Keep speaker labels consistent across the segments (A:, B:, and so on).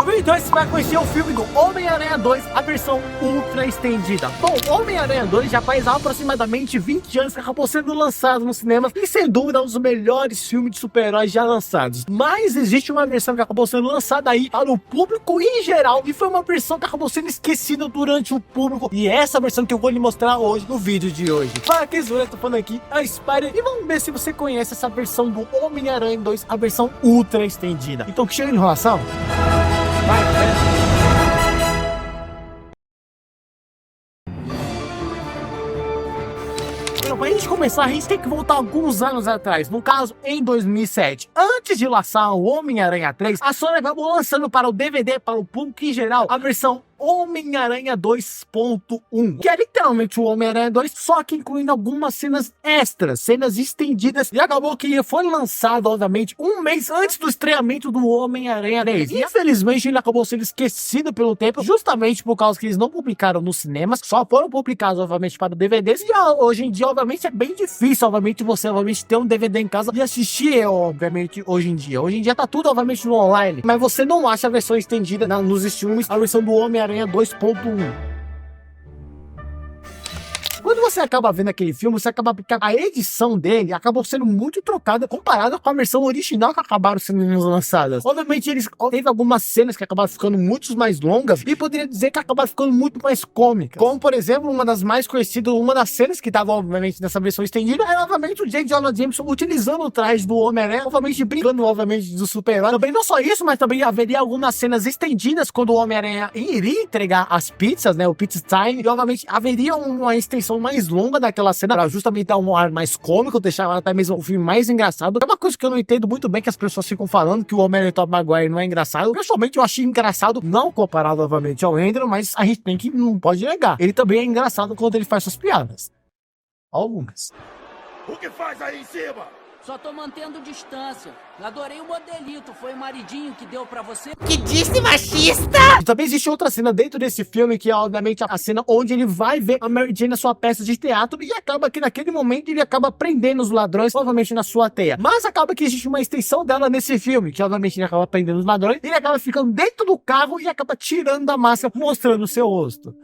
A: No vídeo 2 você vai conhecer o filme do Homem-Aranha 2, a versão ultra estendida. Bom, Homem-Aranha 2 já faz aproximadamente 20 anos que acabou sendo lançado nos cinemas e sem dúvida um dos melhores filmes de super-heróis já lançados. Mas existe uma versão que acabou sendo lançada aí para o público em geral e foi uma versão que acabou sendo esquecida durante o público, e é essa versão que eu vou lhe mostrar hoje no vídeo de hoje. Fala que eu tô falando aqui, a Spider, e vamos ver se você conhece essa versão do Homem-Aranha 2, a versão ultra estendida. Então que chega de enrolação. Vai, pra gente começar, a gente tem que voltar alguns anos atrás, no caso, em 2007. Antes de lançar o Homem-Aranha 3, a Sony acabou lançando para o DVD, para o público em geral, a versão Homem-Aranha 2.1, que é literalmente o Homem-Aranha 2, só que incluindo algumas cenas extras, cenas estendidas, e acabou que foi lançado, obviamente, um mês antes do estreamento do Homem-Aranha 3. E infelizmente ele acabou sendo esquecido pelo tempo, justamente por causa que eles não publicaram nos cinemas, só foram publicados, obviamente, para DVDs, e hoje em dia, obviamente, é bem difícil, obviamente, você, obviamente, ter um DVD em casa e assistir, obviamente, hoje em dia. Hoje em dia tá tudo, obviamente, no online, mas você não acha a versão estendida nos streams, a versão do Homem-Aranha 2.1. Quando você acaba vendo aquele filme, você acaba porque a edição dele acabou sendo muito trocada comparada com a versão original que acabaram sendo lançadas. Obviamente, eles teve algumas cenas que acabaram ficando muito mais longas e poderia dizer que acabaram ficando muito mais cômicas. Como, por exemplo, uma das mais conhecidas, uma das cenas que estava, obviamente, nessa versão estendida, era, obviamente, o J. Jonah Jameson utilizando o traje do Homem-Aranha, obviamente, brincando, obviamente, do super-herói. Também não só isso, mas também haveria algumas cenas estendidas quando o Homem-Aranha iria entregar as pizzas, né, o Pizza Time, e, obviamente, haveria uma extensão mais longa daquela cena para justamente dar um ar mais cômico, deixar até mesmo o filme mais engraçado. É uma coisa que eu não entendo muito bem, que as pessoas ficam falando que o Homem-Aranha Tobey Maguire não é engraçado. Pessoalmente eu achei engraçado, não comparado novamente ao Andrew, mas a gente não pode negar, ele também é engraçado quando ele faz suas piadas. Algumas.
B: O que faz aí em cima?
C: Só tô mantendo distância. Adorei o modelito. Foi o maridinho que deu pra você?
D: Que disse machista!
A: Também existe outra cena dentro desse filme, que é obviamente a cena onde ele vai ver a Mary Jane na sua peça de teatro e acaba que naquele momento ele acaba prendendo os ladrões, obviamente na sua teia. Mas acaba que existe uma extensão dela nesse filme, que obviamente ele acaba prendendo os ladrões, ele acaba ficando dentro do carro e acaba tirando a máscara, mostrando o seu rosto.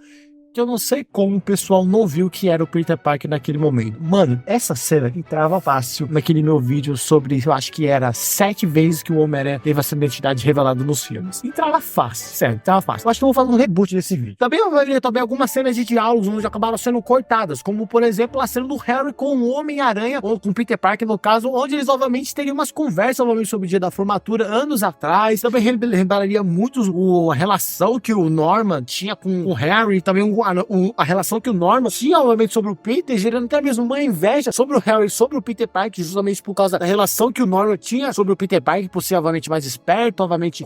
A: Que eu não sei como o pessoal não viu que era o Peter Parker naquele momento. Mano, essa cena entrava fácil naquele meu vídeo sobre, eu acho que era 7 vezes que o Homem-Aranha teve essa identidade revelada nos filmes. Entrava fácil, sério, entrava fácil. Eu acho que eu vou fazer um reboot desse vídeo. Também eu veria também algumas cenas de diálogos onde acabaram sendo cortadas, como por exemplo a cena do Harry com o Homem-Aranha, ou com o Peter Parker no caso, onde eles obviamente teriam umas conversas obviamente sobre o dia da formatura, anos atrás. Também lembraria muito a relação que o Norman tinha com o Harry, também a relação que o Norman tinha, obviamente, sobre o Peter, gerando até mesmo uma inveja sobre o Harry, sobre o Peter Parker, justamente por causa da relação que o Norman tinha sobre o Peter Parker, por ser, obviamente, mais esperto, obviamente,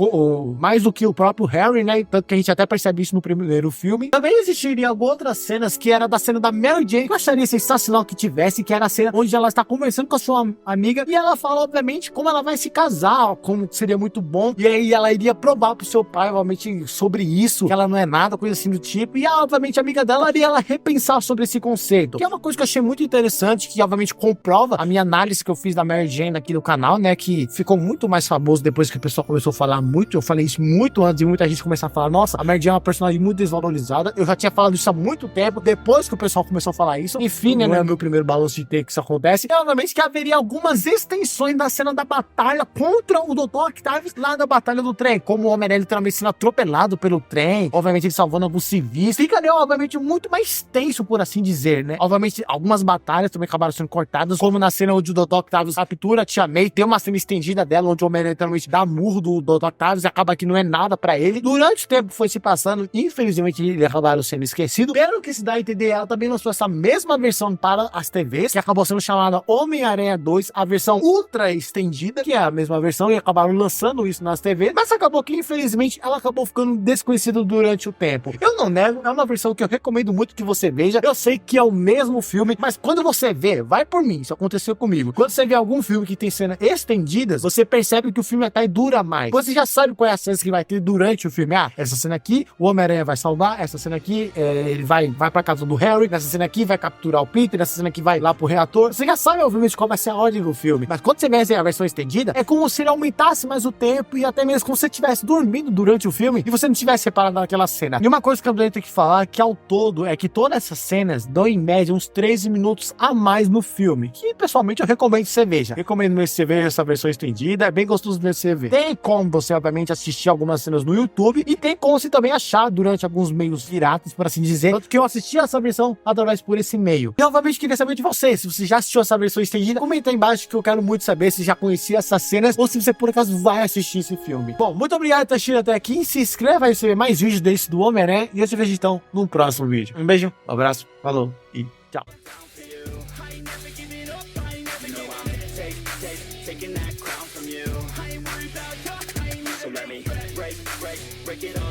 A: mais do que o próprio Harry, né? Tanto que a gente até percebe isso no primeiro filme. Também existiriam outras cenas, que era da cena da Mary Jane, que eu acharia sensacional que tivesse, que era a cena onde ela está conversando com a sua amiga, e ela fala, obviamente, como ela vai se casar, como seria muito bom, e aí ela iria provar pro seu pai, obviamente, sobre isso, que ela não é nada, coisa assim do tipo, e obviamente, a amiga dela faria ela repensar sobre esse conceito, que é uma coisa que eu achei muito interessante, que obviamente comprova a minha análise que eu fiz da Mary Jane aqui no canal, né, que ficou muito mais famoso depois que o pessoal começou a falar muito. Eu falei isso muito antes de muita gente começar a falar, nossa, a Mary Jane é uma personagem muito desvalorizada. Eu já tinha falado isso há muito tempo, depois que o pessoal começou a falar isso. Enfim, né, não é meu primeiro balanço de ter que isso acontece. E obviamente que haveria algumas extensões da cena da batalha contra o Dr. Octavius lá da batalha do trem, como o Homem-Aranha literalmente sendo atropelado pelo trem, obviamente ele salvando alguns civis. Ficaria obviamente muito mais tenso, por assim dizer, né? Obviamente, algumas batalhas também acabaram sendo cortadas, como na cena onde o Dr. Octavius captura a Tia May, tem uma cena estendida dela, onde o Homem-Aranha literalmente dá murro do Dr. Octavius e acaba que não é nada pra ele. Durante o tempo que foi se passando, infelizmente, eles acabaram sendo esquecidos. Pelo que se dá a entender, ela também lançou essa mesma versão para as TVs, que acabou sendo chamada Homem-Aranha 2, a versão ultra estendida, que é a mesma versão, e acabaram lançando isso nas TVs, mas acabou que, infelizmente, ela acabou ficando desconhecida durante o tempo. Eu não nego, é uma versão versão que eu recomendo muito que você veja. Eu sei que é o mesmo filme, mas quando você vê, vai por mim, isso aconteceu comigo. Quando você vê algum filme que tem cenas estendidas, você percebe que o filme até dura mais. Você já sabe qual é a cena que vai ter durante o filme. Ah, essa cena aqui, o Homem-Aranha vai salvar, essa cena aqui, ele vai pra casa do Harry, nessa cena aqui vai capturar o Peter, nessa cena aqui vai lá pro reator. Você já sabe, obviamente, qual vai ser a ordem do filme. Mas quando você vê a versão estendida, é como se ele aumentasse mais o tempo e até mesmo como se você estivesse dormindo durante o filme e você não tivesse reparado naquela cena. E uma coisa que eu tenho que falar, que ao todo, é que todas essas cenas dão em média uns 13 minutos a mais no filme, que pessoalmente eu recomendo que você veja. Recomendo mesmo que você veja essa versão estendida, é bem gostoso de você ver. Tem como você, obviamente, assistir algumas cenas no YouTube e tem como você também achar durante alguns meios piratas, por assim dizer, tanto que eu assisti essa versão através por esse meio. E obviamente queria saber de você, se você já assistiu essa versão estendida, comenta aí embaixo que eu quero muito saber se já conhecia essas cenas ou se você por acaso vai assistir esse filme. Bom, muito obrigado por ter assistido até aqui, se inscreva aí pra ver mais vídeos desse do Homem-Aranha e eu te vejo então no próximo vídeo. Um beijo, um abraço, falou e tchau.
B: Taking that crown from you. I ain't worried about your time. So let me break it all